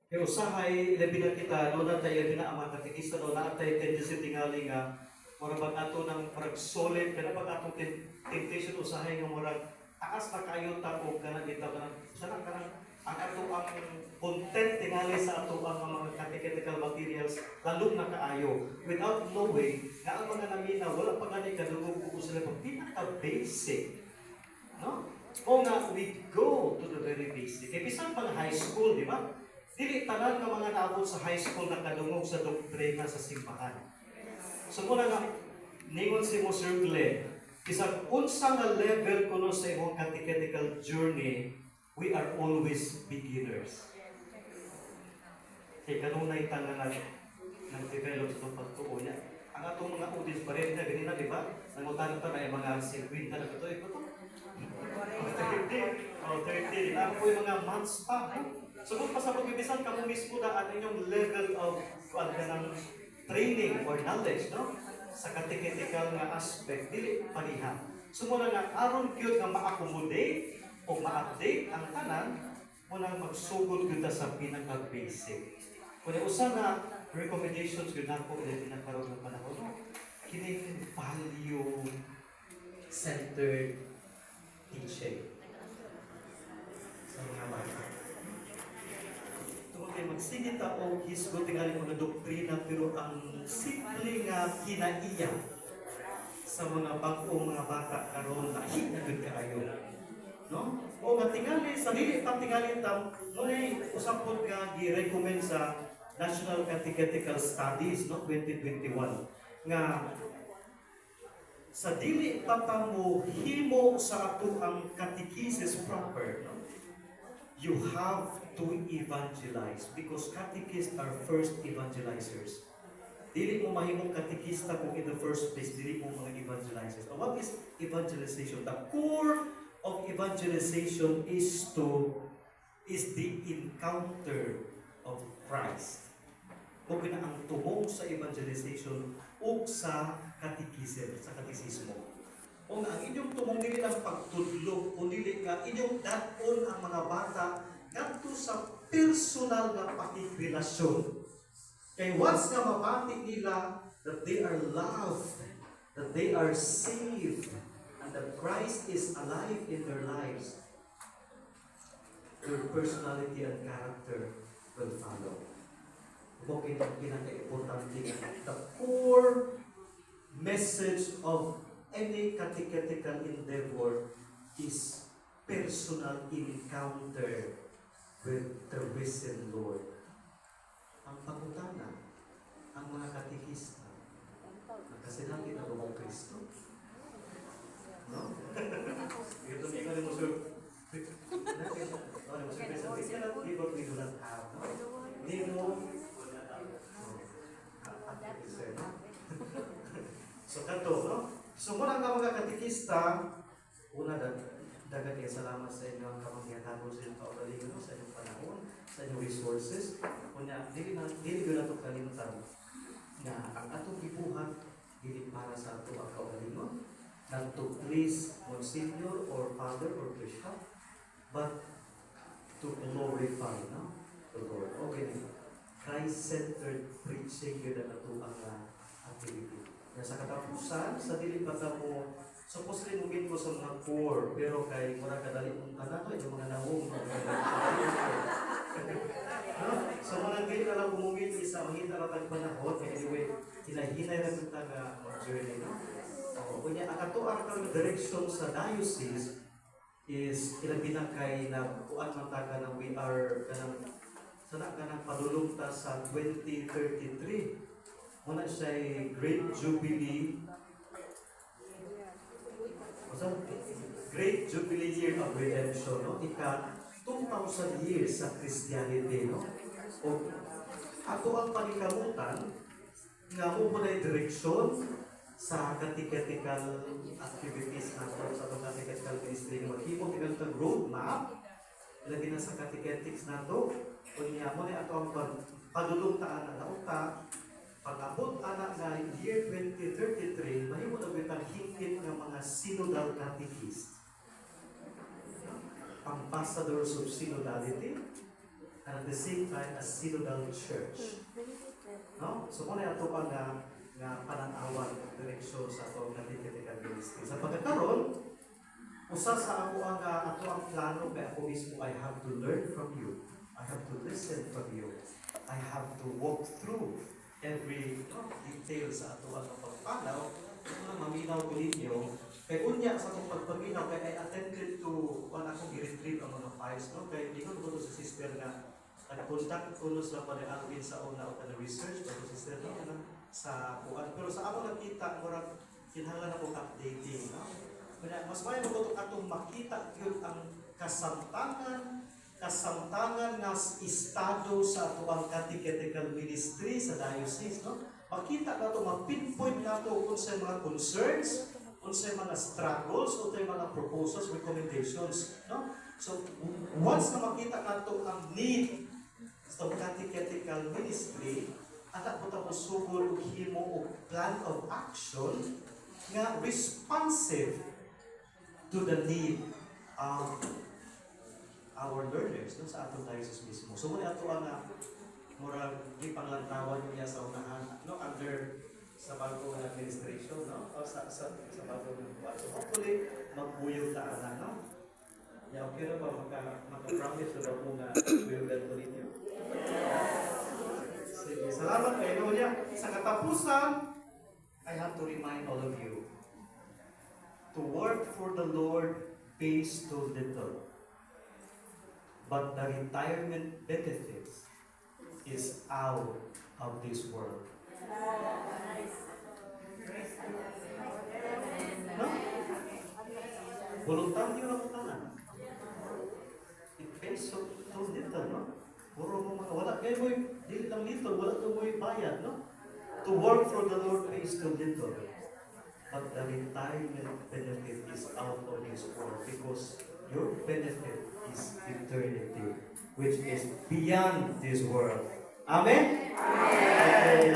Kaya usahay, ilabi na kita, no na tayo na ang mga katikista, no na tayo tendency tingali nga, mura bang ato ng parang solid, kana pag atong temptation usahay nga mura taas na kayo tako kana kita kana sana kana ang ato ang content tingali sa ato ang mga catechetical materials lalo na kaayo without knowing nga ang mga namina wala pa gani kadungog ko sila pag pinaka basic, no? O nga we go to the very basic. Kaya bisan pang high school, di ba? Dili tanan nga mga naabot sa high school na kadungog sa doktrina sa simbahan. So muna nga, ningon si mo Sir Glenn, isang unsa nga level kuno sa imong catechetical journey, we are always beginners. Kaya kanunay tangan nag-develop sa pagtuo niya. Ang atong mga audience pa rin na ganina, di ba? Nangutan ito na yung mga 50 na ito. Ito to. 30. Ako po yung mga months pa. Sugod pa sa pagbibisan, kamo mismo na ano yung level of training or knowledge, no? Sa catechetical nga aspect, dili paniha. Sumuna nga, aron gyud nga ma-accommodate o ma-update ang tanan, muna magsugod kita sa pinaka-basic. Kung usa nga recommendations yun ako na pinakaroon ng panahon, no? Kining value-centered teaching sa mga bata. Tungkol kayo magsigit o hisgo tingali mga doktrina pero ang simple nga kinaiya sa mga bagong mga bata karon na hinagod kaayo. No? O nga tingali, sa dili pang tingali tam, ngunay usapod nga gi-recommend sa National Catechetical Studies, no, 2021, nga sa dili pa mo himo sa ato ang catechesis proper, no? You have to evangelize because catechists are first evangelizers. Dili mo mahimong katekista kung in the first place, dili mo mga evangelizers. And what is evangelization? The core of evangelization is the encounter of Christ. O na ang tumong sa evangelization o sa katekismo. O nga, ang inyong tumong dili lang pagtudlo, o dili nga inyong daton ang mga bata ngadto sa personal nga pakikrelasyon. Kay once nga mabati nila that they are loved, that they are saved, and that Christ is alive in their lives, their personality and character will follow. Bukod ang pinaka-importante, the core message of any catechetical endeavor is personal encounter with the risen Lord. Ang pagutana, ang mga katekista, nagkasinabi na lumang Kristo. No? Ito niya ka mo sir. We cannot give what we do not have. Hindi mo so kanto, no? So muna nga mga katekista, una dagat kayo salamat sa inyong kamangyahan sa inyong kaugalingon, sa inyong panahon, sa inyong resources. Kunya, dili ko na ito kalimutan na ang atong gibuhat dili para sa ato ang kaugalingon, not to please Monsignor or Father or Bishop, but to glorify, no? The Lord. Okay. Christ-centered preaching yun ang ato ang activity. Sa katapusan, sa dili pa mo, supposedly mungkin ko sa mga core, pero kay mura kadali mong tanan, yung mga nahong, so mga dili na lang bumungin isa, mahita lang ang panahon, anyway, hinahinay na ito ang journey, no? Kunya, ang ato ang direction sa diocese is ilang binakay na kuan man taga na we are sana ka ng padulong ta sa 2033. Muna siya Great Jubilee. Great Jubilee Year of Redemption, no? Ika 2,000 years sa Christianity, no? O ato ang panikamutan nga mo muna yung direksyon sa catechetical activities nato sa catechetical ministry nga maghimo tingal tag roadmap lagi na sa catechetics nato kunya mo ni ato ang padulong taan na nauta pag-abot anak na year 2033 mahimo na bitang hingpit nga mga synodal catechists, ambassadors of synodality, and at the same time a synodal church. No? So muna ito ang nga pananawan direksyon sa ato nga theological ministry. Sa pagkakaroon, usa sa ako ang ato ang plano kay ako mismo, I have to learn from you. I have to listen from you. I have to walk through every detail sa ato ang pagpanaw. Maminaw ko ninyo. Kaya unya sa akong pagpaminaw, kaya I attended to kung akong i-retrieve ang mga files. No? Kaya hindi ko sa sister na nag-contact ko sa pa ni Alvin sa una o na research pero sister no, sa kuan. Pero sa ako nakita, murag kinahanglan ako updating. No? Mas may mabuto atong makita yun ang kasamtangan nga estado sa atuang catechetical ministry sa diocese. No? Makita na ito, ma-pinpoint na ito kung sa mga concerns, kung sa mga struggles, kung sa mga proposals, recommendations. No? So, once na makita na ito ang need sa catechetical ministry, anak mo tapos sugol o himo o plan of action nga responsive to the need of our learners no, sa atong diocese mismo. So, muna ito ang murag di panglantawan niya sa unahan no under sa bagong administration no o sa bagong so hopefully magbuyog ta ana no ya okay ra ba maka-promise ra mo nga buyogan ko ninyo. Sige, salamat kayo niya. Sa katapusan, I have to remind all of you to work for the Lord pays too little, but the retirement benefits is out of this world. No? Voluntaryo lang po tanan. It pays so little, no? Puro mo mga wala. Kaya mo'y, dili lang little, wala ito mo'y bayad, no? To work for the Lord pays too little. But the retirement benefit is out of this world because your benefit is eternity, which is beyond this world. Amen? Okay,